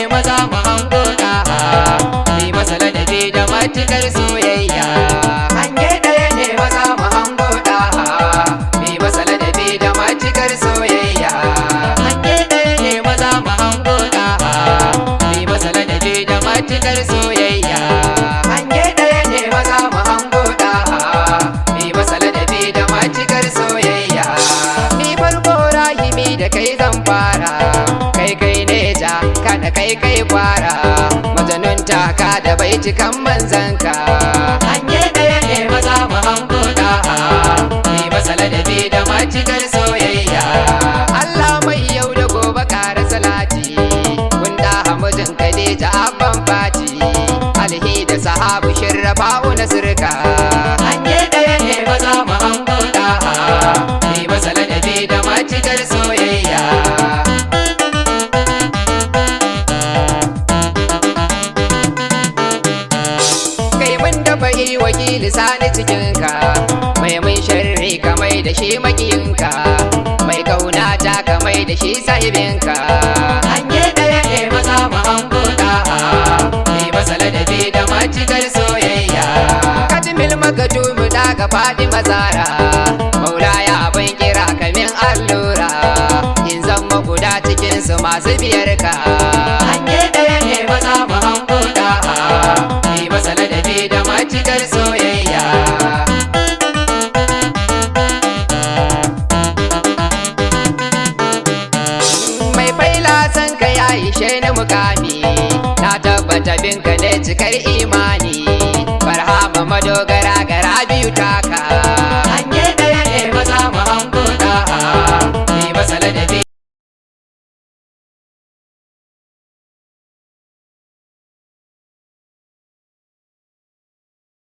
ne maza mu hango ɗaha, ni masa ladabi da matukar soyayya. Hange ɗaya ne maza mu hango ɗaha, ni masa ladabi da matukar soyayya. Hange ɗaya ne maza mu hango ɗaha, ni masa ladabi da matukar soyayya. Hange ɗaya ne maza mu hango ɗaha, ni masa ladabi da matukar soyayya. Ni farko rahimi da kai zan fara, kai ne ja kana kai kwara, majanun taka da baitukan manzanka. Hange ɗaya ne maza mu hango ɗaha, ni masa ladabi da matukar soyayya. Allah mai yau da gobe ƙara salati, kun ɗaha mijin Khadija abban fati, alhi da sahabu shirrafa'u na sirka. Hange ɗaya ne maza mu hango ɗaha, ni masa ladabi da matukar soyayya. Bai wakili sani cikinka, mai mun sharri ka mai da shi makiyinka, mai kauna ta ka mai da shi sahibinka. Hange ɗaya ne maza mu hango ɗaha, ni masa ladabi da matukar soyayya. Katimil makatumu daga faɗi mazara, maulaya abin kira kamin allura, in zama guda cikinsu masu biyarka. Hange ɗaya ne maza mu hango ɗaha, ni masa ladabi da matukar soyayya. Mai faila san ka ya ishe ni mukami, na tabbata binka ne cikar imani, barhama madogara gara biyu taka.